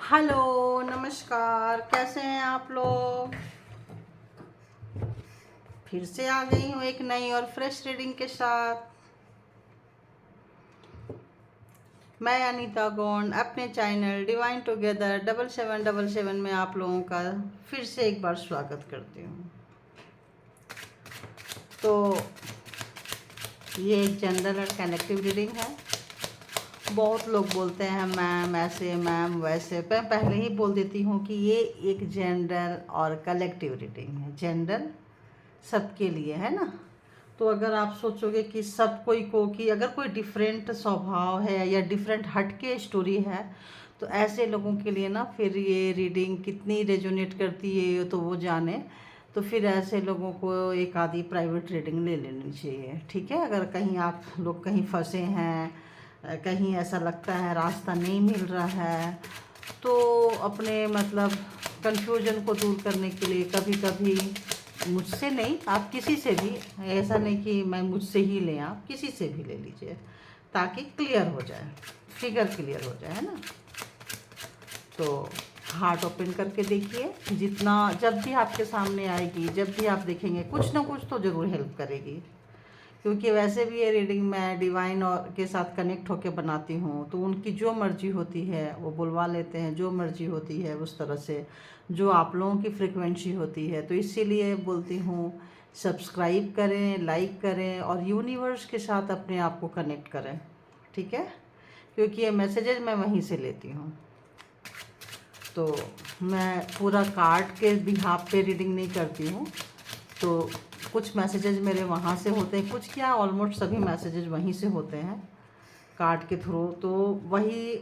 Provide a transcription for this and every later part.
Hello, नमस्कार। कैसे हैं आप लोग? फिर से आ गई हूँ एक नई और फ्रेश रीडिंग के साथ। मैं अनीता गोंड अपने चैनल डिवाइन टुगेदर 7777 में आप लोगों का फिर से एक बार स्वागत करती हूँ। तो ये एक जनरल और कलेक्टिव रीडिंग है। बहुत लोग बोलते हैं मैम ऐसे, मैम वैसे। मैं पहले ही बोल देती हूँ कि ये एक जनरल और कलेक्टिव रीडिंग है। जनरल सबके लिए है ना। तो अगर आप सोचोगे कि सब कोई को, कि अगर कोई डिफरेंट स्वभाव है या डिफरेंट हटके स्टोरी है, तो ऐसे लोगों के लिए ना फिर ये रीडिंग कितनी रेजोनेट करती है तो वो जाने। तो फिर ऐसे लोगों को एक आधी प्राइवेट रीडिंग ले लेनी चाहिए, ठीक है। अगर कहीं आप लोग कहीं फंसे हैं, कहीं ऐसा लगता है रास्ता नहीं मिल रहा है, तो अपने मतलब कंफ्यूजन को दूर करने के लिए कभी कभी मुझसे नहीं, आप किसी से भी, ऐसा नहीं कि मैं मुझसे ही लें, आप किसी से भी ले लीजिए ताकि क्लियर हो जाए, फिगर क्लियर हो जाए, है ना। तो हार्ट ओपन करके देखिए। जितना जब भी आपके सामने आएगी, जब भी आप देखेंगे, कुछ ना कुछ तो ज़रूर हेल्प करेगी। क्योंकि वैसे भी ये रीडिंग मैं डिवाइन और के साथ कनेक्ट होकर बनाती हूँ, तो उनकी जो मर्जी होती है वो बुलवा लेते हैं, जो मर्जी होती है उस तरह से, जो आप लोगों की फ्रिक्वेंसी होती है। तो इसीलिए बोलती हूँ सब्सक्राइब करें, लाइक करें और यूनिवर्स के साथ अपने आप को कनेक्ट करें, ठीक है। क्योंकि ये मैसेजेस मैं वहीं से लेती हूँ। तो मैं पूरा कार्ड के बिहाफ पे रीडिंग नहीं करती हूँ। तो कुछ मैसेजेस मेरे वहाँ से होते हैं, कुछ क्या ऑलमोस्ट सभी मैसेजेस वहीं से होते हैं कार्ड के थ्रू। तो वही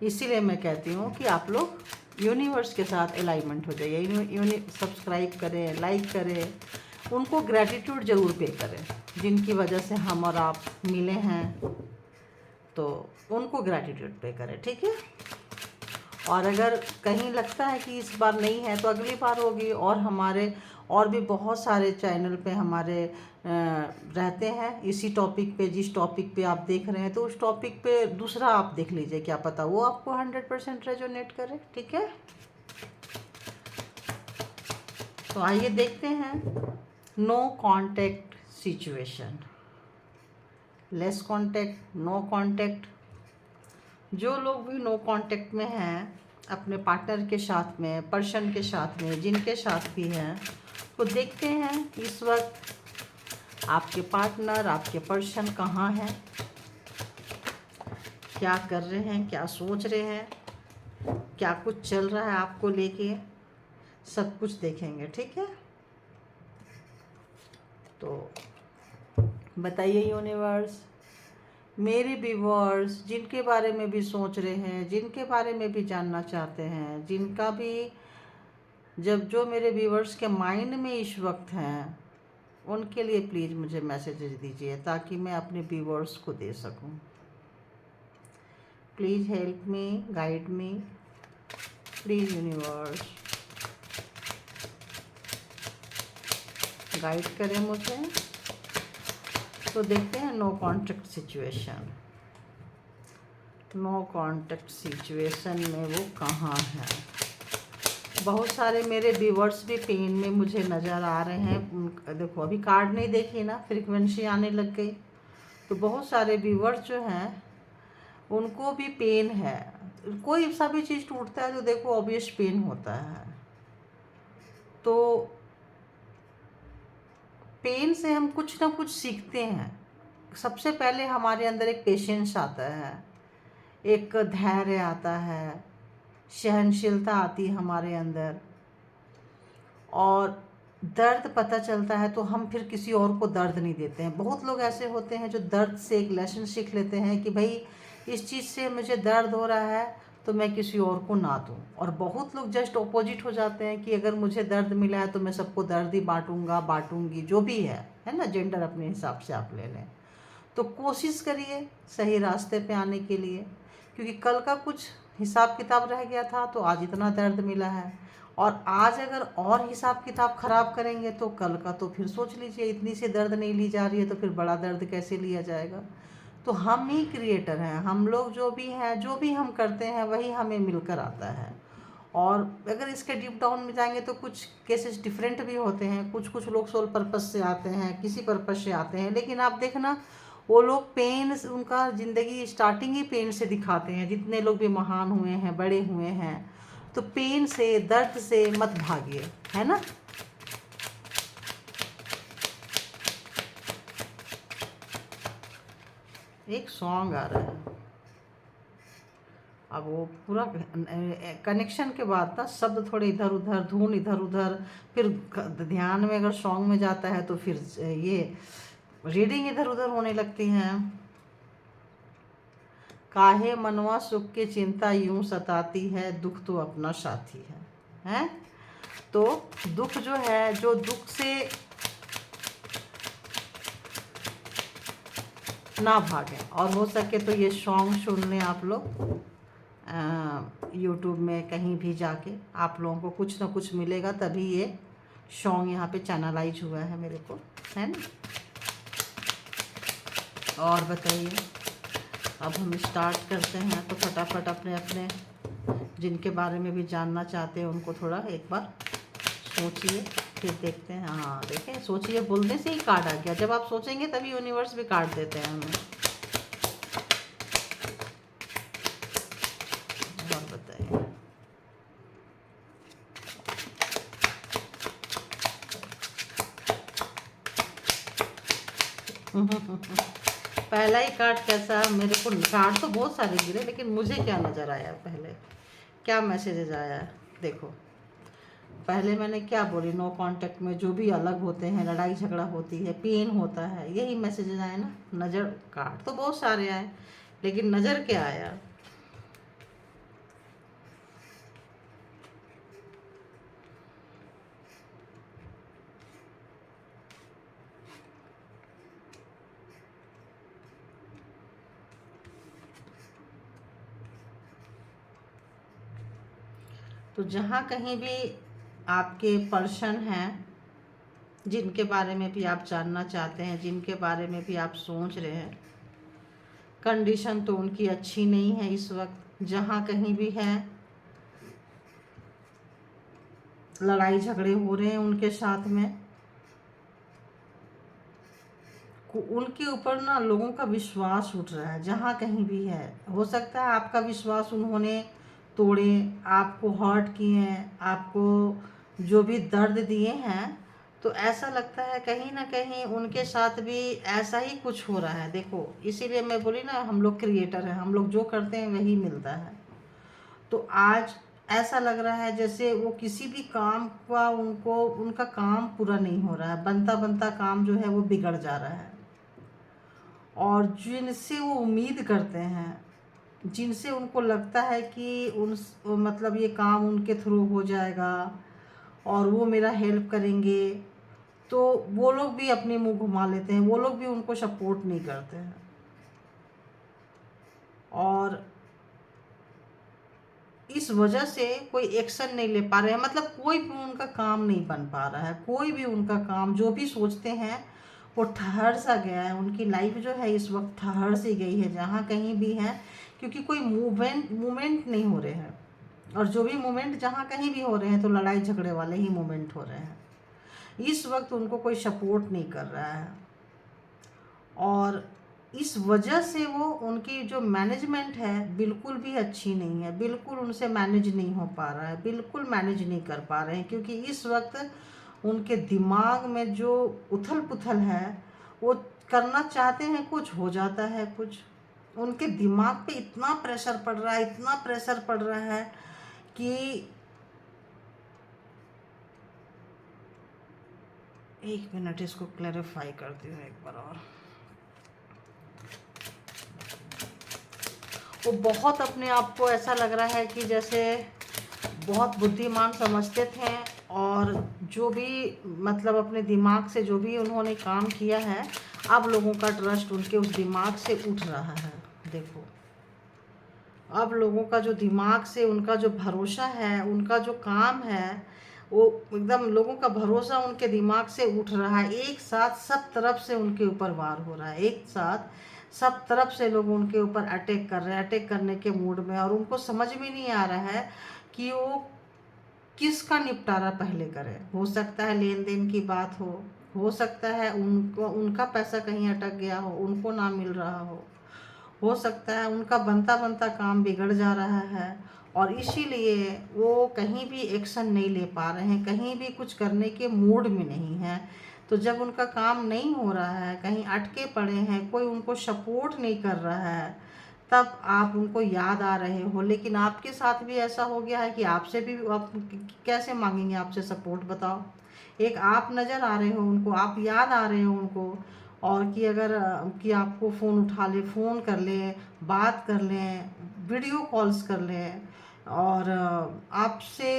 इसीलिए मैं कहती हूँ कि आप लोग यूनिवर्स के साथ अलाइनमेंट हो जाइए। सब्सक्राइब करें, लाइक करें, उनको ग्रैटिट्यूड ज़रूर पे करें जिनकी वजह से हम और आप मिले हैं। तो उनको ग्रैटिट्यूड पे करें, ठीक है। और अगर कहीं लगता है कि इस बार नहीं है तो अगली बार होगी। और हमारे और भी बहुत सारे चैनल पे हमारे रहते हैं इसी टॉपिक पे। जिस टॉपिक पे आप देख रहे हैं तो उस टॉपिक पे दूसरा आप देख लीजिए, क्या पता वो आपको 100% रेजोनेट करे, ठीक है। तो आइए देखते हैं। No contact situation, less contact, no contact. जो लोग भी नो कांटेक्ट में हैं अपने पार्टनर के साथ में, पर्सन के साथ में, जिनके साथ भी हैं, तो देखते हैं इस वक्त आपके पार्टनर, आपके पर्सन कहाँ हैं, क्या कर रहे हैं, क्या सोच रहे हैं, क्या कुछ चल रहा है आपको लेके, सब कुछ देखेंगे, ठीक है। तो बताइए यूनिवर्स, मेरे व्यूअर्स जिनके बारे में भी सोच रहे हैं, जिनके बारे में भी जानना चाहते हैं, जिनका भी जो मेरे व्यूअर्स के माइंड में इस वक्त हैं, उनके लिए प्लीज़ मुझे मैसेजेस दीजिए ताकि मैं अपने व्यूअर्स को दे सकूं। Please help me, guide me, please universe guide करें मुझे। तो देखते हैं no contact situation. No contact situation में वो कहाँ है। बहुत सारे मेरे व्यूअर्स भी पेन में मुझे नज़र आ रहे हैं। देखो अभी कार्ड नहीं देखी ना, फ्रीक्वेंसी आने लग गई। तो बहुत सारे व्यूअर्स जो हैं उनको भी पेन है। कोई सा भी चीज़ टूटता है तो देखो ऑब्वियस पेन होता है। तो पेन से हम कुछ ना कुछ सीखते हैं। सबसे पहले हमारे अंदर एक पेशेंस आता है, एक धैर्य आता है, सहनशीलता आती है हमारे अंदर, और दर्द पता चलता है तो हम फिर किसी और को दर्द नहीं देते हैं। बहुत लोग ऐसे होते हैं जो दर्द से एक लेसन सीख लेते हैं कि भाई इस चीज़ से मुझे दर्द हो रहा है तो मैं किसी और को ना दूँ। और बहुत लोग जस्ट ऑपोजिट हो जाते हैं कि अगर मुझे दर्द मिला है तो मैं सबको दर्द ही बांटूंगा, बांटूंगी, जो भी है ना। जेंडर अपने हिसाब से आप ले लें। तो कोशिश करिए सही रास्ते पे आने के लिए, क्योंकि कल का कुछ हिसाब किताब रह गया था तो आज इतना दर्द मिला है। और आज अगर और हिसाब किताब ख़राब करेंगे तो कल का तो फिर सोच लीजिए, इतनी सी दर्द नहीं ली जा रही है तो फिर बड़ा दर्द कैसे लिया जाएगा। तो तो हम ही क्रिएटर हैं, हम लोग जो भी हैं, जो भी हम करते हैं वही हमें मिलकर आता है। और अगर इसके डीप डाउन में जाएंगे तो कुछ केसेस डिफरेंट भी होते हैं। कुछ कुछ लोग सोल पर्पस से आते हैं, किसी पर्पस से आते हैं, लेकिन आप देखना वो लोग पेन, उनका ज़िंदगी स्टार्टिंग ही पेन से दिखाते हैं। जितने लोग भी महान हुए हैं, बड़े हुए हैं, तो पेन से, दर्द से मत भागिए, है ना। एक सॉन्ग आ रहा है, अब वो पूरा कनेक्शन के बाद ना शब्द थोड़े इधर उधर, धुन इधर उधर, फिर ध्यान में अगर सॉन्ग में जाता है तो फिर ये रीडिंग इधर उधर होने लगती हैं। काहे मनवा सुख की चिंता यूं सताती है, दुख तो अपना साथी है, हैं। तो दुख जो है, जो दुख से ना भागें, और हो सके तो ये सॉन्ग सुन लें आप लोग। यूट्यूब में कहीं भी जाके आप लोगों को कुछ ना कुछ मिलेगा, तभी ये सॉन्ग यहाँ पे चैनलाइज हुआ है मेरे को, है ना। और बताइए, अब हम स्टार्ट करते हैं, तो फटाफट अपने अपने जिनके बारे में भी जानना चाहते हैं उनको थोड़ा एक बार सोचिए, फिर देखते हैं। हाँ देखें, सोचिए, बोलने से ही कार्ड आ गया। जब आप सोचेंगे तभी यूनिवर्स भी कार्ड देते हैं हमें। और बताइए, पहला ही कार्ड कैसा, मेरे को कार्ड तो बहुत सारे गिरे, लेकिन मुझे क्या नज़र आया, पहले क्या मैसेजेस आया, देखो। पहले मैंने क्या बोली, नो कांटेक्ट में जो भी अलग होते हैं, लड़ाई झगड़ा होती है, पेन होता है, यही मैसेजेस आए ना। नज़र, कार्ड तो बहुत सारे आए, लेकिन नज़र क्या आया। तो जहाँ कहीं भी आपके पर्सन हैं, जिनके बारे में भी आप जानना चाहते हैं, जिनके बारे में भी आप सोच रहे हैं, कंडीशन तो उनकी अच्छी नहीं है इस वक्त। जहाँ कहीं भी है, लड़ाई झगड़े हो रहे हैं उनके साथ में, उनके ऊपर ना लोगों का विश्वास उठ रहा है। जहाँ कहीं भी है, हो सकता है आपका विश्वास उन्होंने तोड़े, आपको हर्ट किए हैं, आपको जो भी दर्द दिए हैं, तो ऐसा लगता है कहीं ना कहीं उनके साथ भी ऐसा ही कुछ हो रहा है। देखो, इसीलिए मैं बोली ना, हम लोग क्रिएटर हैं, हम लोग जो करते हैं वही मिलता है। तो आज ऐसा लग रहा है जैसे वो किसी भी काम का, उनको उनका काम पूरा नहीं हो रहा है, बनता बनता काम जो है वो बिगड़ जा रहा है। और जिनसे वो उम्मीद करते हैं, जिनसे उनको लगता है कि उन, मतलब ये काम उनके थ्रू हो जाएगा और वो मेरा हेल्प करेंगे, तो वो लोग भी अपने मुंह घुमा लेते हैं, वो लोग भी उनको सपोर्ट नहीं करते हैं। और इस वजह से कोई एक्शन नहीं ले पा रहे हैं, मतलब कोई भी उनका काम नहीं बन पा रहा है। कोई भी उनका काम जो भी सोचते हैं वो ठहर सा गया है। उनकी लाइफ जो है इस वक्त ठहर सी गई है, जहाँ कहीं भी है, क्योंकि कोई मूवमेंट नहीं हो रहे हैं। और जो भी मूवमेंट जहाँ कहीं भी हो रहे हैं, तो लड़ाई झगड़े वाले ही मूवमेंट हो रहे हैं। इस वक्त उनको कोई सपोर्ट नहीं कर रहा है, और इस वजह से वो, उनकी जो मैनेजमेंट है बिल्कुल भी अच्छी नहीं है, बिल्कुल उनसे मैनेज नहीं हो पा रहा है, बिल्कुल मैनेज नहीं कर पा रहे हैं। क्योंकि इस वक्त उनके दिमाग में जो उथल पुथल है, वो करना चाहते हैं कुछ, हो जाता है कुछ। उनके दिमाग पे इतना प्रेशर पड़ रहा है, इतना प्रेशर पड़ रहा है कि, एक मिनट इसको क्लैरिफाई करती हूँ एक बार और। वो बहुत अपने आप को ऐसा लग रहा है कि जैसे बहुत बुद्धिमान समझते थे, और जो भी मतलब अपने दिमाग से जो भी उन्होंने काम किया है, अब लोगों का ट्रस्ट उनके उस दिमाग से उठ रहा है। देखो, अब लोगों का जो दिमाग से उनका जो भरोसा है, उनका जो काम है, वो एकदम लोगों का भरोसा उनके दिमाग से उठ रहा है। एक साथ सब तरफ से उनके ऊपर वार हो रहा है, एक साथ सब तरफ से लोग उनके ऊपर अटैक कर रहे हैं, अटैक करने के मूड में, और उनको समझ में नहीं आ रहा है कि वो किसका निपटारा पहले करें। हो सकता है लेन देन की बात हो सकता है उनको उनका पैसा कहीं अटक गया हो, उनको ना मिल रहा हो सकता है उनका बनता बनता काम बिगड़ जा रहा है, और इसीलिए वो कहीं भी एक्शन नहीं ले पा रहे हैं, कहीं भी कुछ करने के मूड में नहीं है। तो जब उनका काम नहीं हो रहा है, कहीं अटके पड़े हैं, कोई उनको सपोर्ट नहीं कर रहा है, तब आप उनको याद आ रहे हो। लेकिन आपके साथ भी ऐसा हो गया है कि आपसे भी आप कैसे मांगेंगे आपसे सपोर्ट, बताओ। एक आप नज़र आ रहे हो उनको, आप याद आ रहे हो उनको, और कि अगर कि आपको फ़ोन उठा ले, फ़ोन कर ले, बात कर लें, वीडियो कॉल्स कर लें, और आपसे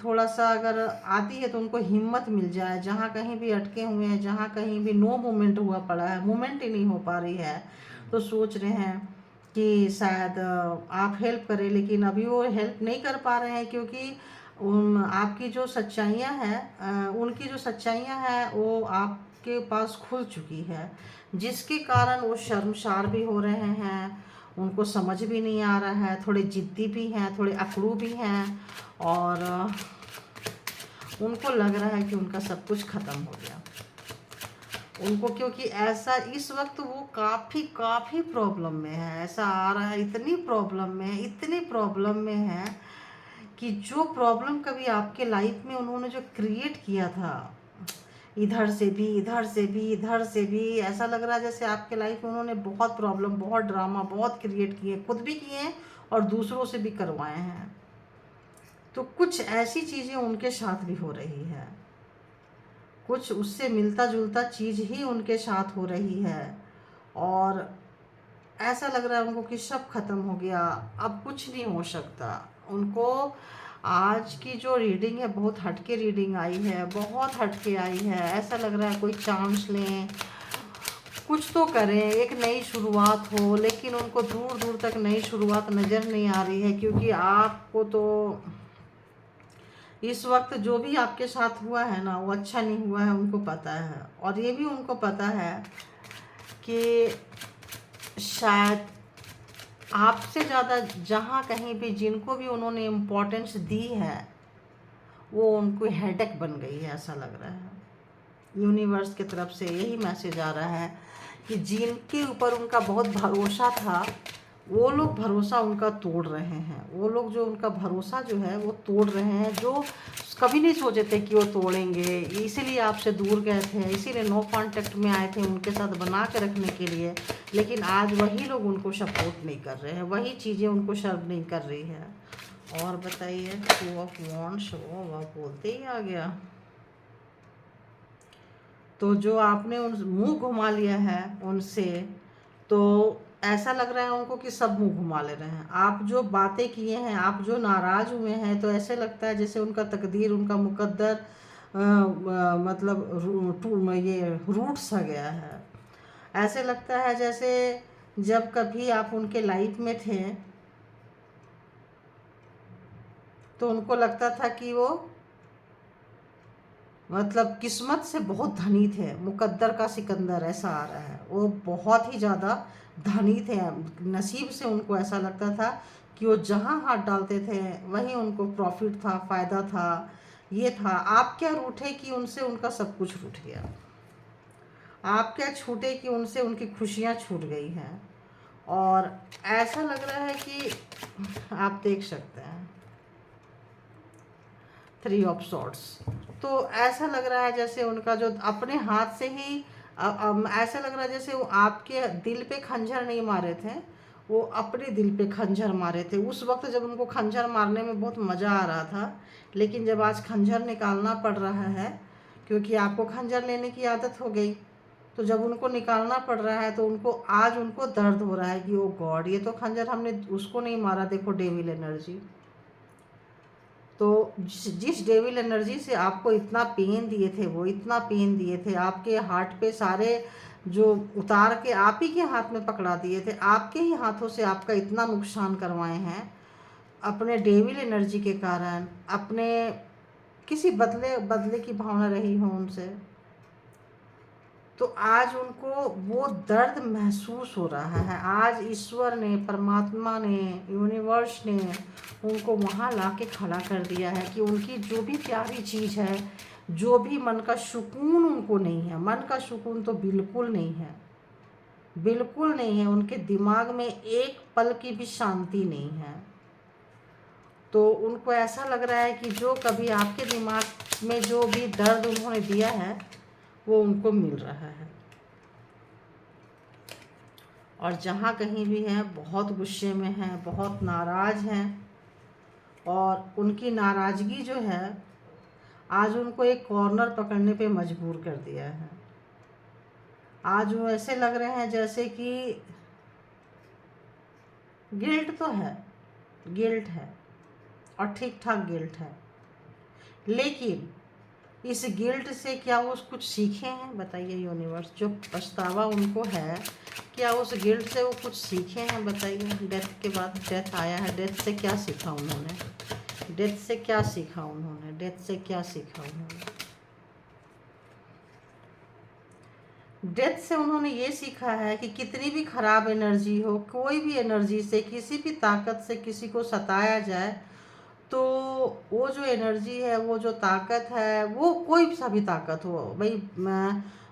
थोड़ा सा अगर आती है तो उनको हिम्मत मिल जाए। जहाँ कहीं भी अटके हुए हैं, जहाँ कहीं भी नो मूवमेंट हुआ पड़ा है, मूवमेंट ही नहीं हो पा रही है, तो सोच रहे हैं कि शायद आप हेल्प करें, लेकिन अभी वो हेल्प नहीं कर पा रहे हैं, क्योंकि आपकी जो सच्चाइयाँ हैं, उनकी जो सच्चाइयाँ हैं वो आपके पास खुल चुकी है, जिसके कारण वो शर्मसार भी हो रहे हैं, उनको समझ भी नहीं आ रहा है, थोड़े जिद्दी भी हैं, थोड़े अकड़ू भी हैं, और उनको लग रहा है कि उनका सब कुछ ख़त्म हो गया उनको, क्योंकि ऐसा इस वक्त वो काफ़ी काफ़ी प्रॉब्लम में है। ऐसा आ रहा है, इतनी प्रॉब्लम में है, इतनी प्रॉब्लम में है कि जो प्रॉब्लम कभी आपके लाइफ में उन्होंने जो क्रिएट किया था, इधर से भी इधर से भी इधर से भी, ऐसा लग रहा है जैसे आपके लाइफ में उन्होंने बहुत प्रॉब्लम, बहुत ड्रामा, बहुत क्रिएट किए, खुद भी किए हैं और दूसरों से भी करवाए हैं। तो कुछ ऐसी चीज़ें उनके साथ भी हो रही है, कुछ उससे मिलता जुलता चीज़ ही उनके साथ हो रही है, और ऐसा लग रहा है उनको कि सब खत्म हो गया, अब कुछ नहीं हो सकता उनको। आज की जो रीडिंग है बहुत हटके रीडिंग आई है, बहुत हटके आई है। ऐसा लग रहा है कोई चांस लें, कुछ तो करें, एक नई शुरुआत हो, लेकिन उनको दूर दूर तक नई शुरुआत नज़र नहीं आ रही है, क्योंकि आपको तो इस वक्त जो भी आपके साथ हुआ है ना, वो अच्छा नहीं हुआ है, उनको पता है। और ये भी उनको पता है कि शायद आपसे ज़्यादा जहाँ कहीं भी जिनको भी उन्होंने इम्पोर्टेंस दी है, वो उनको हेडेक बन गई है, ऐसा लग रहा है। यूनिवर्स की तरफ से यही मैसेज आ रहा है कि जिनके ऊपर उनका बहुत भरोसा था, वो लोग भरोसा उनका तोड़ रहे हैं। वो लोग जो उनका भरोसा जो है वो तोड़ रहे हैं, जो कभी नहीं सोचे थे कि वो तोड़ेंगे। इसीलिए आपसे दूर गए थे, इसीलिए नो कांटेक्ट में आए थे उनके साथ बना के रखने के लिए, लेकिन आज वही लोग उनको सपोर्ट नहीं कर रहे हैं, वही चीज़ें उनको सर्व नहीं कर रही है। और बताइए, टू ऑफ वॉन्ड्स, वो बोलते ही आ गया। तो जो आपने उन मुंह घुमा लिया है उनसे, तो ऐसा लग रहा है उनको कि सब मुंह घुमा ले रहे हैं। आप जो बातें किए हैं, आप जो नाराज़ हुए हैं, तो ऐसे लगता है जैसे उनका तकदीर, उनका मुकद्दर मतलब ये रूठ सा गया है। ऐसे लगता है जैसे जब कभी आप उनके लाइफ में थे तो उनको लगता था कि वो मतलब किस्मत से बहुत धनी थे, मुकद्दर का सिकंदर, ऐसा आ रहा है। वो बहुत ही ज़्यादा धनी थे, नसीब से उनको ऐसा लगता था कि वो जहाँ हाथ डालते थे वहीं उनको प्रॉफिट था, फ़ायदा था, ये था। आप क्या रूठे कि उनसे उनका सब कुछ रूठ गया। आप क्या छूटे कि उनसे उनकी खुशियाँ छूट गई हैं। और ऐसा लग रहा है कि आप देख सकते हैं 3 ऑफ सॉर्ड्स। तो ऐसा लग रहा है जैसे उनका जो अपने हाथ से ही ऐसा लग रहा है जैसे वो आपके दिल पे खंजर नहीं मारे थे, वो अपने दिल पे खंजर मारे थे। उस वक्त जब उनको खंजर मारने में बहुत मज़ा आ रहा था, लेकिन जब आज खंजर निकालना पड़ रहा है, क्योंकि आपको खंजर लेने की आदत हो गई, तो जब उनको निकालना पड़ रहा है तो उनको आज उनको दर्द हो रहा है कि ओ गॉड, ये तो खंजर हमने उसको नहीं मारा, देखो डेविल एनर्जी। तो जिस डेविल एनर्जी से आपको इतना पेन दिए थे, वो इतना पेन दिए थे, आपके हार्ट पे सारे जो उतार के आप ही के हाथ में पकड़ा दिए थे, आपके ही हाथों से आपका इतना नुकसान करवाए हैं अपने डेविल एनर्जी के कारण, अपने किसी बदले बदले की भावना रही हो उनसे। तो आज उनको वो दर्द महसूस हो रहा है। आज ईश्वर ने, परमात्मा ने, यूनिवर्स ने उनको वहाँ ला के खड़ा कर दिया है कि उनकी जो भी प्यारी चीज़ है, जो भी मन का सुकून उनको नहीं है, मन का सुकून तो बिल्कुल नहीं है, बिल्कुल नहीं है। उनके दिमाग में एक पल की भी शांति नहीं है। तो उनको ऐसा लग रहा है कि जो कभी आपके दिमाग में जो भी दर्द उन्होंने दिया है वो उनको मिल रहा है। और जहाँ कहीं भी हैं बहुत गुस्से में हैं, बहुत नाराज़ हैं, और उनकी नाराज़गी जो है आज उनको एक कॉर्नर पकड़ने पे मजबूर कर दिया है। आज वो ऐसे लग रहे हैं जैसे कि गिल्ट तो है, गिल्ट है और ठीक ठाक गिल्ट है, लेकिन इस गिल्ट से क्या वो कुछ सीखे हैं? बताइए यूनिवर्स, जो पछतावा उनको है क्या उस गिल्ट से वो कुछ सीखे हैं? बताइए। डेथ के बाद डेथ आया है, डेथ से क्या सीखा उन्होंने? डेथ से क्या सीखा उन्होंने? डेथ से क्या सीखा उन्होंने? डेथ से उन्होंने ये सीखा है कि कितनी भी खराब एनर्जी हो, कोई भी एनर्जी से, किसी भी ताकत से किसी को सताया जाए तो वो जो एनर्जी है, वो जो ताकत है, वो कोई सा भी ताकत हो भाई,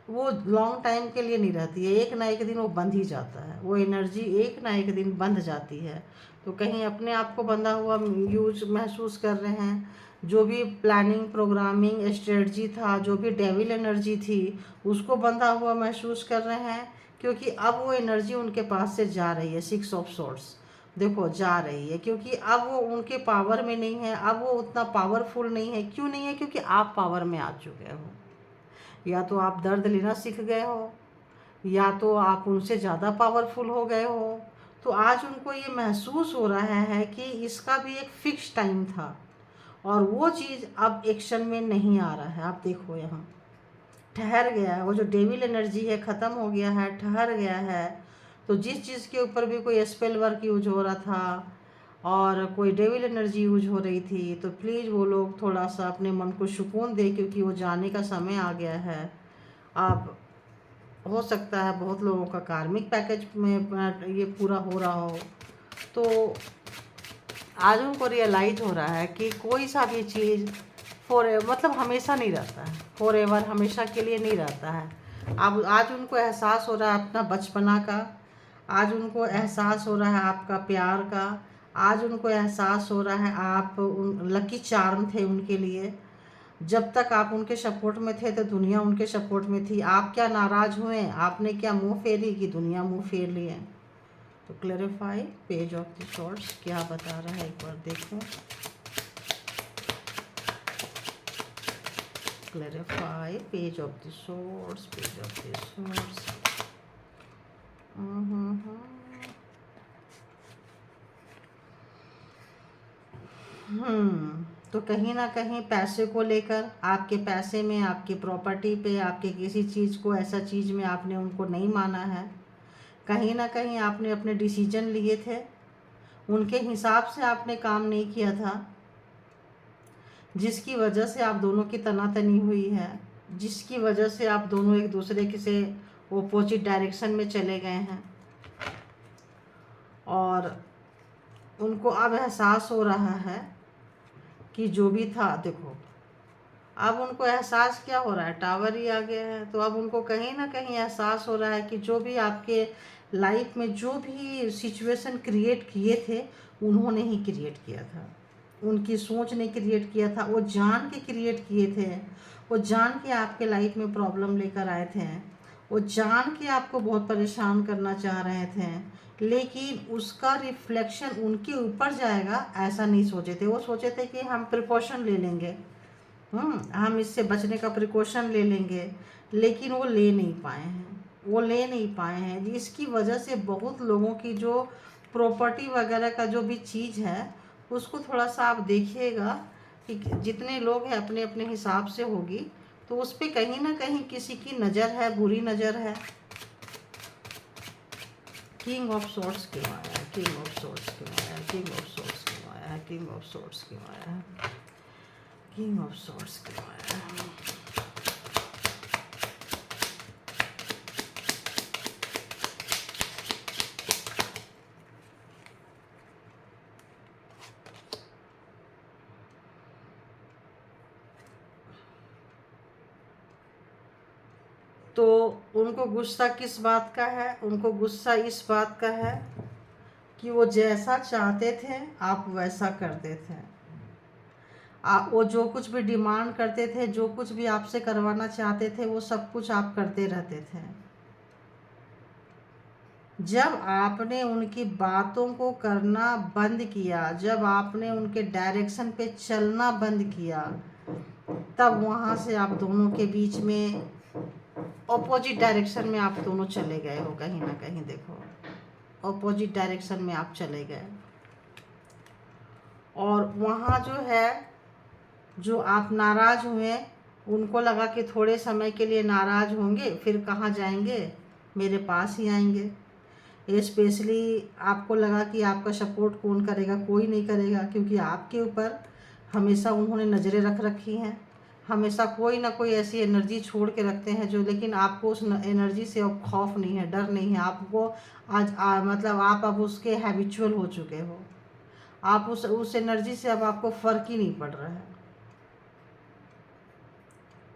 वो लॉन्ग टाइम के लिए नहीं रहती है। एक ना एक दिन वो बंध ही जाता है, वो एनर्जी एक ना एक दिन बंध जाती है। तो कहीं अपने आप को बंधा हुआ यूज महसूस कर रहे हैं। जो भी प्लानिंग, प्रोग्रामिंग, स्ट्रेटजी था, जो भी डेविल एनर्जी थी, उसको बंधा हुआ महसूस कर रहे हैं, क्योंकि अब वो एनर्जी उनके पास से जा रही है। 6 ऑफ सोर्स देखो जा रही है, क्योंकि अब वो उनके पावर में नहीं है, अब वो उतना पावरफुल नहीं है। क्यों नहीं है? क्योंकि आप पावर में आ चुके हो। या तो आप दर्द लेना सीख गए हो, या तो आप उनसे ज़्यादा पावरफुल हो गए हो। तो आज उनको ये महसूस हो रहा है कि इसका भी एक फिक्स टाइम था और वो चीज़ अब एक्शन में नहीं आ रहा है। आप देखो यहाँ ठहर गया है, वो जो डेविल एनर्जी है ख़त्म हो गया है, ठहर गया है। तो जिस चीज़ के ऊपर भी कोई स्पेल वर्क यूज हो रहा था और कोई डेविल एनर्जी यूज हो रही थी, तो प्लीज़ वो लोग थोड़ा सा अपने मन को सुकून दे, क्योंकि वो जाने का समय आ गया है। अब हो सकता है बहुत लोगों का कार्मिक पैकेज में ये पूरा हो रहा हो। तो आज उनको रियलाइज हो रहा है कि कोई सा भी चीज़ मतलब हमेशा नहीं रहता है, फॉर एवर हमेशा के लिए नहीं रहता है। अब आज उनको एहसास हो रहा है अपना बचपना का, आज उनको एहसास हो रहा है आपका प्यार का, आज उनको एहसास हो रहा है आप लकी चार्म थे उनके लिए। जब तक आप उनके सपोर्ट में थे तो दुनिया उनके सपोर्ट में थी। आप क्या नाराज़ हुए? आपने क्या मुंह फेरी कि दुनिया मुंह फेर लिए? तो clarify page of the swords क्या बता रहा है, एक बार देखो। clarify page of the swords, page of the swords. तो कहीं ना कहीं पैसे को लेकर, आपके पैसे में, आपकी प्रॉपर्टी पे, आपके किसी चीज़ को, ऐसा चीज़ में आपने उनको नहीं माना है। कहीं ना कहीं आपने अपने डिसीजन लिए थे, उनके हिसाब से आपने काम नहीं किया था, जिसकी वजह से आप दोनों की तनातनी हुई है, जिसकी वजह से आप दोनों एक दूसरे के से ओपोजिट डायरेक्शन में चले गए हैं। और उनको अब एहसास हो रहा है कि जो भी था, देखो अब उनको एहसास क्या हो रहा है, टावर ही आ गया है। तो अब उनको कहीं ना कहीं एहसास हो रहा है कि जो भी आपके लाइफ में जो भी सिचुएशन क्रिएट किए थे, उन्होंने ही क्रिएट किया था, उनकी सोच ने क्रिएट किया था, वो जान के क्रिएट किए थे, वो जान के आपके लाइफ में प्रॉब्लम लेकर आए थे, वो जान के आपको बहुत परेशान करना चाह रहे थे, लेकिन उसका रिफ्लेक्शन उनके ऊपर जाएगा ऐसा नहीं सोचे थे। वो सोचे थे कि हम प्रिकॉशन ले लेंगे, हम इससे बचने का प्रिकॉशन ले लेंगे, लेकिन वो ले नहीं पाए हैं, वो ले नहीं पाए हैं, जिसकी वजह से बहुत लोगों की जो प्रॉपर्टी वगैरह का जो भी चीज़ है, उसको थोड़ा सा आप देखिएगा कि जितने लोग हैं अपने अपने हिसाब से होगी, तो उस पर कहीं ना कहीं किसी की नज़र है, बुरी नज़र है। किंग ऑफ सोर्ड्स क्यों आया है? किंग ऑफ सोर्ड्स क्यों आया है? किंग ऑफ सोर्ड्स क्यों आया है? किंग ऑफ सोर्ड्स क्यों आया है? किंग ऑफ सोर्ड्स क्यों आया है? तो उनको गुस्सा किस बात का है? उनको गुस्सा इस बात का है कि वो जैसा चाहते थे आप वैसा करते थे। आप वो जो कुछ भी डिमांड करते थे, जो कुछ भी आपसे करवाना चाहते थे, वो सब कुछ आप करते रहते थे। जब आपने उनकी बातों को करना बंद किया, जब आपने उनके डायरेक्शन पे चलना बंद किया, तब वहाँ से आप दोनों के बीच में ऑपोजिट डायरेक्शन में आप दोनों चले गए हो। कहीं ना कहीं देखो, ऑपोजिट डायरेक्शन में आप चले गए। और वहाँ जो है, जो आप नाराज़ हुए, उनको लगा कि थोड़े समय के लिए नाराज़ होंगे, फिर कहाँ जाएंगे, मेरे पास ही आएंगे। स्पेशली आपको लगा कि आपका सपोर्ट कौन करेगा, कोई नहीं करेगा, क्योंकि आपके ऊपर हमेशा उन्होंने नज़रें रख रखी हैं। हमेशा कोई ना कोई ऐसी एनर्जी छोड़ के रखते हैं जो, लेकिन आपको उस एनर्जी से अब खौफ नहीं है, डर नहीं है आपको। आज मतलब आप अब उसके हैबिचुअल हो चुके हो। आप उस एनर्जी से अब आपको फ़र्क ही नहीं पड़ रहा है।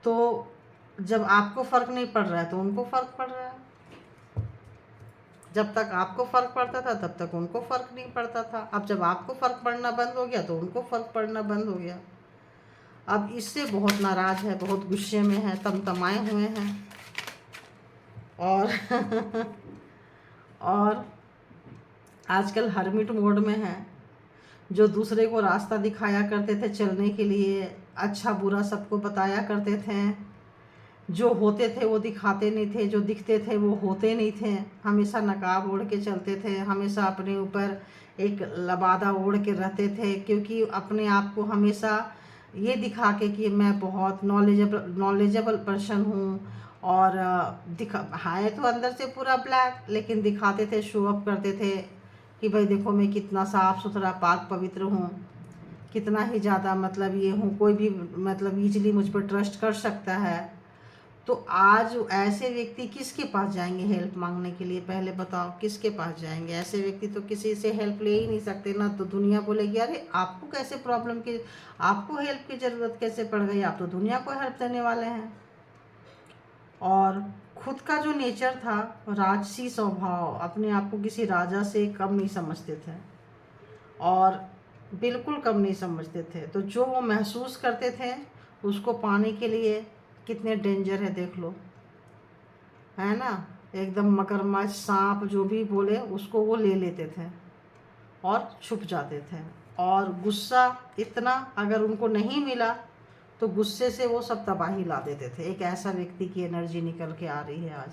तो जब आपको फ़र्क नहीं पड़ रहा है तो उनको फ़र्क पड़ रहा है। जब तक आपको फ़र्क पड़ता था तब तक उनको फ़र्क नहीं पड़ता था। अब जब आपको फ़र्क पड़ना बंद हो गया तो उनको फ़र्क पड़ना बंद हो गया। अब इससे बहुत नाराज़ है, बहुत गुस्से में है, तमतमाए हुए हैं। और और आजकल हर्मिट मोड में है। जो दूसरे को रास्ता दिखाया करते थे चलने के लिए, अच्छा बुरा सबको बताया करते थे, जो होते थे वो दिखाते नहीं थे, जो दिखते थे वो होते नहीं थे, हमेशा नकाब ओढ़ के चलते थे, हमेशा अपने ऊपर एक लबादा ओढ़ के रहते थे, क्योंकि अपने आप को हमेशा ये दिखा के कि मैं बहुत नॉलेजेबल पर्सन हूँ। और दिखा है तो अंदर से पूरा ब्लैक, लेकिन दिखाते थे, शो अप करते थे कि भाई देखो मैं कितना साफ़ सुथरा पाक पवित्र हूँ, कितना ही ज़्यादा मतलब ये हूँ, कोई भी मतलब ईजिली मुझ पर ट्रस्ट कर सकता है। तो आज ऐसे व्यक्ति किसके पास जाएंगे हेल्प मांगने के लिए? पहले बताओ, किसके पास जाएंगे? ऐसे व्यक्ति तो किसी से हेल्प ले ही नहीं सकते ना। तो दुनिया बोलेगी अरे आपको कैसे प्रॉब्लम की, आपको हेल्प की ज़रूरत कैसे पड़ गई, आप तो दुनिया को हेल्प देने वाले हैं। और खुद का जो नेचर था, राजसी स्वभाव, अपने आप को किसी राजा से कम नहीं समझते थे, और बिल्कुल कम नहीं समझते थे। तो जो वो महसूस करते थे उसको पाने के लिए कितने डेंजर है देख लो, है ना। एकदम मगरमच्छ, सांप, जो भी बोले उसको वो ले लेते थे और छुप जाते थे। और गुस्सा इतना, अगर उनको नहीं मिला तो गुस्से से वो सब तबाही ला देते थे। एक ऐसा व्यक्ति की एनर्जी निकल के आ रही है आज।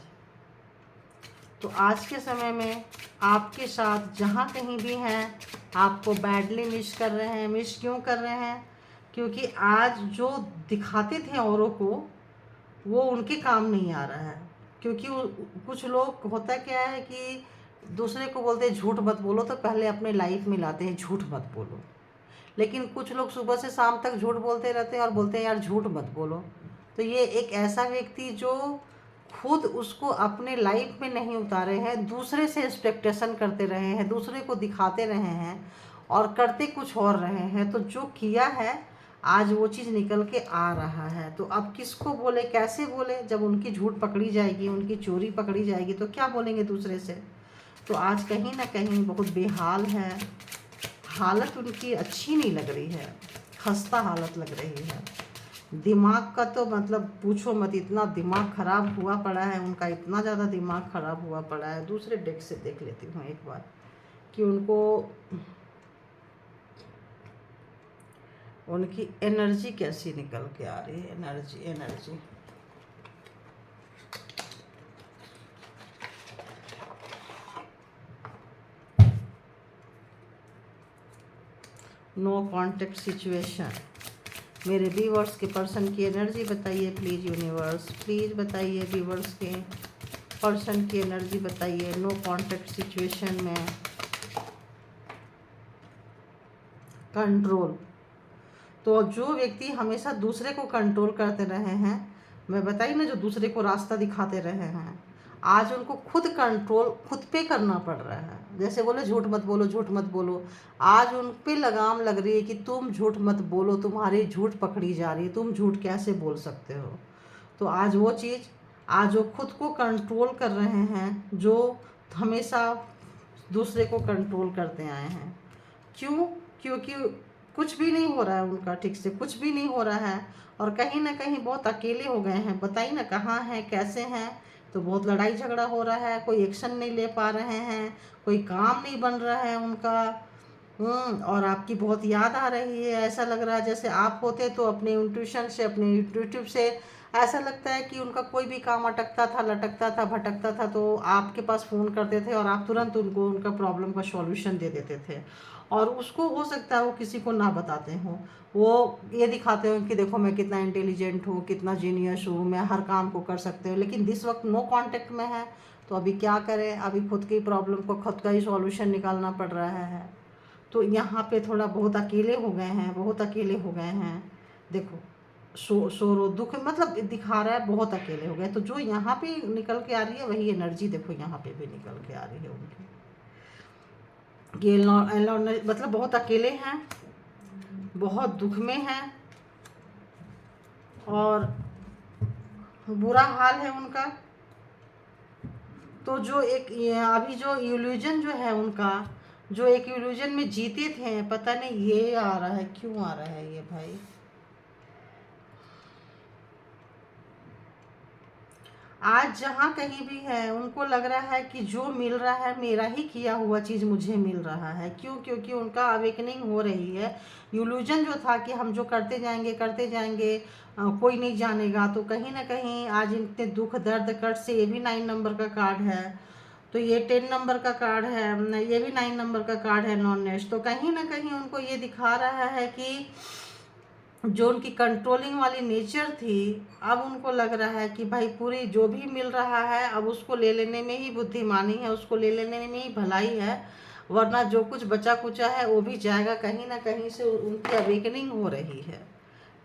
तो आज के समय में आपके साथ जहाँ कहीं भी हैं, आपको बैडली मिस कर रहे हैं। मिस क्यों कर रहे हैं? क्योंकि आज जो दिखाते थे औरों को, वो उनके काम नहीं आ रहा है। क्योंकि कुछ लोग, होता क्या है कि दूसरे को बोलते हैं झूठ मत बोलो, तो पहले अपने लाइफ में लाते हैं झूठ मत बोलो। लेकिन कुछ लोग सुबह से शाम तक झूठ बोलते रहते हैं और बोलते हैं यार झूठ मत बोलो। तो ये एक ऐसा व्यक्ति जो खुद उसको अपने लाइफ में नहीं उतारे हैं, दूसरे से एक्सपेक्टेशन करते रहे हैं, दूसरे को दिखाते रहे हैं और करते कुछ और रहे हैं। तो जो किया है आज वो चीज़ निकल के आ रहा है। तो अब किसको बोले, कैसे बोले? जब उनकी झूठ पकड़ी जाएगी, उनकी चोरी पकड़ी जाएगी, तो क्या बोलेंगे दूसरे से? तो आज कहीं ना कहीं बहुत बेहाल है, हालत उनकी अच्छी नहीं लग रही है, खस्ता हालत लग रही है। दिमाग का तो मतलब पूछो मत, इतना दिमाग खराब हुआ पड़ा है उनका, इतना ज़्यादा दिमाग खराब हुआ पड़ा है। दूसरे डेक से देख लेती हूँ एक बार कि उनकी एनर्जी कैसी निकल के आ रही है। Energy no contact situation. मेरे व्यूअर्स के पर्सन की एनर्जी बताइए प्लीज़ यूनिवर्स, प्लीज़ बताइए व्यूअर्स के पर्सन की एनर्जी बताइए। नो कॉन्टेक्ट सिचुएशन में कंट्रोल। तो जो व्यक्ति हमेशा दूसरे को कंट्रोल करते रहे हैं, मैं बताई ना, जो दूसरे को रास्ता दिखाते रहे हैं, आज उनको खुद कंट्रोल खुद पे करना पड़ रहा है। जैसे बोले झूठ मत बोलो, झूठ मत बोलो, आज उन पे लगाम लग रही है कि तुम झूठ मत बोलो, तुम्हारी झूठ पकड़ी जा रही है, तुम झूठ कैसे बोल सकते हो। तो आज वो चीज़ आज वो खुद को कंट्रोल कर रहे हैं, जो हमेशा दूसरे को कंट्रोल करते आए हैं। क्यों? क्योंकि कुछ भी नहीं हो रहा है उनका, ठीक से कुछ भी नहीं हो रहा है, और कहीं ना कहीं बहुत अकेले हो गए हैं। बताइए ना कहाँ हैं, कैसे हैं? तो बहुत लड़ाई झगड़ा हो रहा है, कोई एक्शन नहीं ले पा रहे हैं, कोई काम नहीं बन रहा है उनका। और आपकी बहुत याद आ रही है। ऐसा लग रहा है जैसे आप होते तो अपने इंट्यूशन से, अपने इंट्यूटिव से ऐसा लगता है कि उनका कोई भी काम अटकता था, लटकता था, भटकता था तो आपके पास फ़ोन करते थे और आप तुरंत उनको उनका प्रॉब्लम का सॉल्यूशन दे देते थे। और उसको हो सकता है वो किसी को ना बताते हों, वो ये दिखाते हो कि देखो मैं कितना इंटेलिजेंट हूँ, कितना जीनियस हूँ, मैं हर काम को कर सकते हूँ। लेकिन जिस वक्त नो कांटेक्ट में है तो अभी क्या करें, अभी खुद की प्रॉब्लम को खुद का ही सॉल्यूशन निकालना पड़ रहा है। तो यहाँ पे थोड़ा बहुत अकेले हो गए हैं, बहुत अकेले हो गए हैं। देखो शोरो दुख मतलब दिखा रहा है, बहुत अकेले हो गए। तो जो यहाँ पे निकल के आ रही है वही एनर्जी देखो यहाँ पे भी निकल के आ रही है उनकी। ये मतलब बहुत अकेले हैं, बहुत दुख में हैं, और बुरा हाल है उनका। तो जो एक अभी जो इल्यूजन जो है उनका, जो एक इल्यूजन में जीते थे, पता नहीं ये आ रहा है, क्यों आ रहा है ये भाई। आज जहाँ कहीं भी है उनको लग रहा है कि जो मिल रहा है मेरा ही किया हुआ चीज़ मुझे मिल रहा है। क्यों? क्योंकि उनका अवेकनिंग हो रही है। इल्यूजन जो था कि हम जो करते जाएंगे करते जाएंगे, कोई नहीं जानेगा, तो कहीं ना कहीं आज इतने दुख दर्द कट से, ये भी 9 नंबर का कार्ड है, तो ये 10 नंबर का कार्ड है, ये भी 9 नंबर का कार्ड है, नॉन नेस्ट। तो कहीं ना कहीं उनको ये दिखा रहा है कि जो उनकी कंट्रोलिंग वाली नेचर थी, अब उनको लग रहा है कि भाई पूरी जो भी मिल रहा है अब उसको ले लेने में ही बुद्धिमानी है, उसको ले लेने में ही भलाई है, वरना जो कुछ बचा कुचा है वो भी जाएगा। कहीं ना कहीं से उनकी अवेकनिंग हो रही है,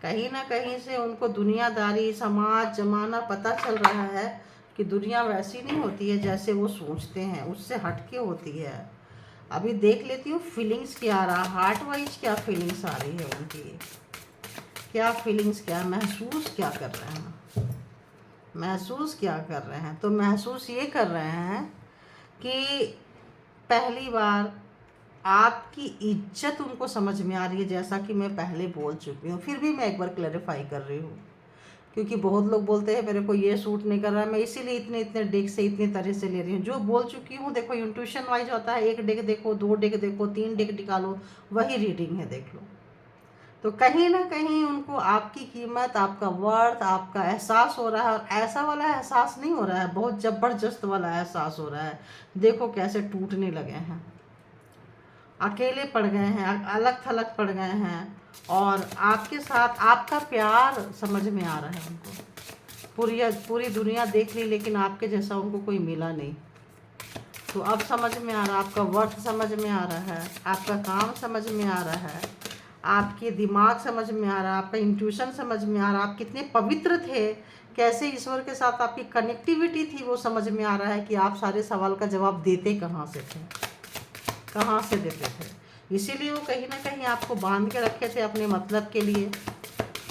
कहीं ना कहीं से उनको दुनियादारी, समाज, जमाना पता चल रहा है कि दुनिया वैसी नहीं होती है जैसे वो सोचते हैं, उससे हटके होती है। अभी देख लेती हूँ फीलिंग्स क्या आ रहा, हार्ट वाइज क्या फीलिंग्स आ रही है उनकी, क्या फीलिंग्स, क्या महसूस क्या कर रहे हैं, महसूस क्या कर रहे हैं। तो महसूस ये कर रहे हैं कि पहली बार आपकी इज्जत उनको समझ में आ रही है, जैसा कि मैं पहले बोल चुकी हूँ। फिर भी मैं एक बार क्लैरिफाई कर रही हूँ, क्योंकि बहुत लोग बोलते हैं मेरे को ये सूट नहीं कर रहा है, मैं इसीलिए इतने इतने डेक से इतनी तरह से ले रही हूँ। जो बोल चुकी हूँ देखो, इंट्यूशन वाइज होता है, 1 डेक देखो, 2 डेक देखो, 3 डेक निकालो, वही रीडिंग है, देख लो। तो कहीं ना कहीं उनको आपकी कीमत, आपका वर्थ, आपका एहसास हो रहा है, और ऐसा वाला एहसास नहीं हो रहा है, बहुत ज़बरदस्त वाला एहसास हो रहा है। देखो कैसे टूटने लगे हैं, अकेले पड़ गए हैं, अलग थलग पड़ गए हैं, और आपके साथ आपका प्यार समझ में आ रहा है उनको। पूरी दुनिया देख ली लेकिन आपके जैसा उनको कोई मिला नहीं। तो अब समझ में आ रहा है, आपका वर्थ समझ में आ रहा है, आपका काम समझ में आ रहा है, आपके दिमाग समझ में आ रहा है, आपका इंट्यूशन समझ में आ रहा है, आप कितने पवित्र थे, कैसे ईश्वर के साथ आपकी कनेक्टिविटी थी, वो समझ में आ रहा है कि आप सारे सवाल का जवाब देते कहाँ से थे, कहाँ से देते थे। इसीलिए वो कहीं ना कहीं आपको बांध के रखे थे अपने मतलब के लिए,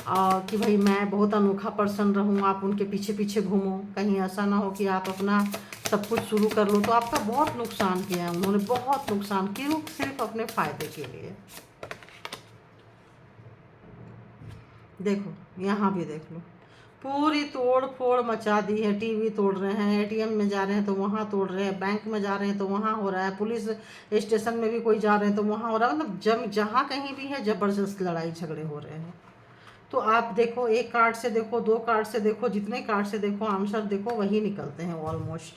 और कि भाई मैं बहुत अनोखा पर्सन रहूँ, आप उनके पीछे पीछे घूमो, कहीं ऐसा ना हो कि आप अपना सब कुछ शुरू कर लो। तो आपका बहुत नुकसान किया है उन्होंने, बहुत नुकसान, क्यों? सिर्फ अपने फ़ायदे के लिए। देखो यहाँ भी देख लो, पूरी तोड़ फोड़ मचा दी है। टीवी तोड़ रहे हैं, एटीएम में जा रहे हैं तो वहाँ तोड़ रहे हैं, बैंक में जा रहे हैं तो वहाँ हो रहा है, पुलिस स्टेशन में भी कोई जा रहे हैं तो वहाँ हो रहा है, मतलब जहाँ कहीं भी है ज़बरदस्त लड़ाई झगड़े हो रहे हैं। तो आप देखो, एक कार्ड से देखो, 2 कार्ड से देखो, जितने कार्ड से देखो, आंसर देखो वही निकलते हैं ऑलमोस्ट,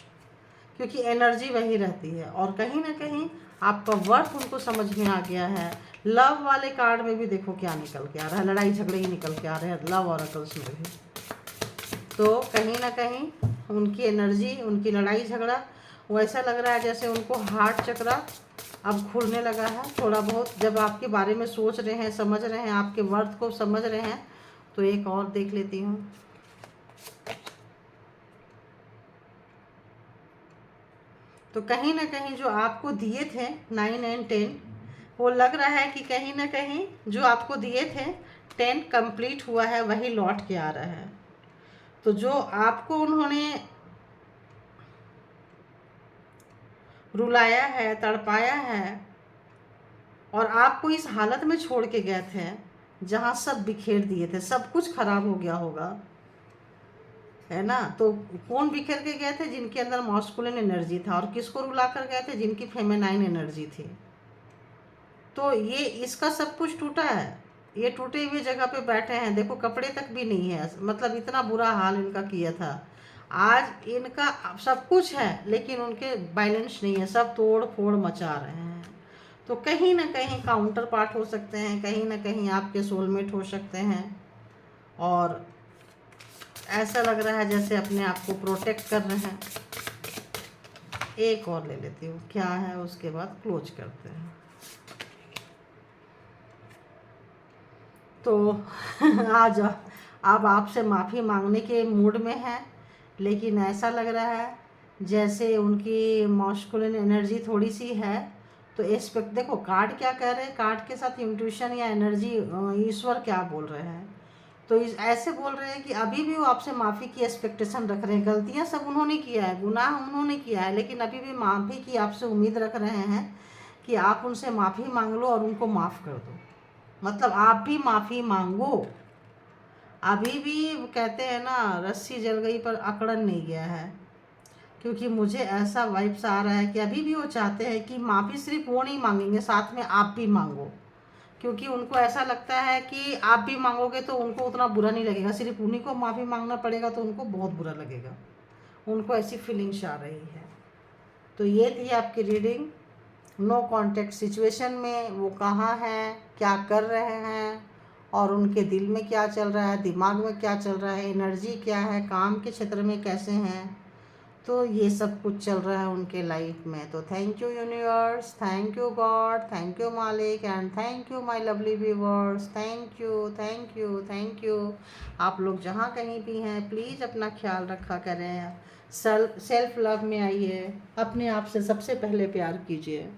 क्योंकि एनर्जी वही रहती है। और कहीं ना कहीं आपका वर्थ उनको समझ में आ गया है। लव वाले कार्ड में भी देखो क्या निकल के आ रहा है, लड़ाई झगड़े ही निकल के आ रहे हैं लव ऑरेकल्स में भी। तो कहीं ना कहीं उनकी एनर्जी, उनकी लड़ाई झगड़ा, वैसा लग रहा है जैसे उनको हार्ट चक्रा अब खुलने लगा है थोड़ा बहुत। जब आपके बारे में सोच रहे हैं, समझ रहे हैं, आपके वर्थ को समझ रहे हैं। तो एक और देख लेती हूँ। तो कहीं ना कहीं जो आपको दिए थे 9 एंड 10, वो लग रहा है कि कहीं ना कहीं जो आपको दिए थे 10 कंप्लीट हुआ है, वही लौट के आ रहा है। तो जो आपको उन्होंने रुलाया है, तड़पाया है, और आपको इस हालत में छोड़ के गए थे जहाँ सब बिखेर दिए थे, सब कुछ खराब हो गया होगा, है ना। तो कौन बिखेर के गए थे? जिनके अंदर मॉस्कुलिन एनर्जी था। और किसको रुला कर गए थे? जिनकी फेमिनाइन एनर्जी थी। तो ये इसका सब कुछ टूटा है। ये टूटे हुए जगह पे बैठे हैं, देखो कपड़े तक भी नहीं है, मतलब इतना बुरा हाल इनका किया था। आज इनका सब कुछ है लेकिन उनके बैलेंस नहीं है, सब तोड़ फोड़ मचा रहे हैं। तो कहीं ना कहीं काउंटर पार्ट हो सकते हैं, कहीं ना कहीं आपके सोलमेट हो सकते हैं, और ऐसा लग रहा है जैसे अपने आप को प्रोटेक्ट कर रहे हैं। एक और ले लेती हूँ क्या है, उसके बाद क्लोज करते हैं। तो आज अब आपसे माफ़ी मांगने के मूड में है, लेकिन ऐसा लग रहा है जैसे उनकी मॉस्कुलिन एनर्जी थोड़ी सी है। तो एस्पेक्ट देखो, कार्ड क्या कह रहे हैं, कार्ड के साथ इंट्यूशन या एनर्जी, ईश्वर क्या बोल रहे हैं। तो ऐसे बोल रहे हैं कि अभी भी वो आपसे माफ़ी की एक्सपेक्टेशन रख रहे हैं। गलतियां सब उन्होंने किया है, गुनाह उन्होंने किया है, लेकिन अभी भी माफ़ी की आपसे उम्मीद रख रहे हैं कि आप उनसे माफ़ी मांग लो और उनको माफ़ कर दो। मतलब आप भी माफ़ी मांगो। अभी भी कहते हैं ना, रस्सी जल गई पर अकड़न नहीं गया है। क्योंकि मुझे ऐसा वाइब्स आ रहा है कि अभी भी वो चाहते हैं कि माफ़ी सिर्फ वो नहीं मांगेंगे, साथ में आप भी मांगो। क्योंकि उनको ऐसा लगता है कि आप भी मांगोगे तो उनको उतना बुरा नहीं लगेगा, सिर्फ उन्हीं को माफ़ी मांगना पड़ेगा तो उनको बहुत बुरा लगेगा। उनको ऐसी फीलिंग्स आ रही है। तो ये थी आपकी रीडिंग। नो कॉन्टेक्ट सिचुएशन में वो कहाँ हैं, क्या कर रहे हैं, और उनके दिल में क्या चल रहा है, दिमाग में क्या चल रहा है, एनर्जी क्या है, काम के क्षेत्र में कैसे हैं। तो ये सब कुछ चल रहा है उनके लाइफ में। तो thank you universe, thank you God, thank you मालिक, and thank you my lovely viewers. Thank you, thank you, thank you. आप लोग जहाँ कहीं भी हैं, प्लीज़ अपना ख्याल रखा करें। सेल्फ लव में आइए, अपने आप से सबसे पहले प्यार कीजिए।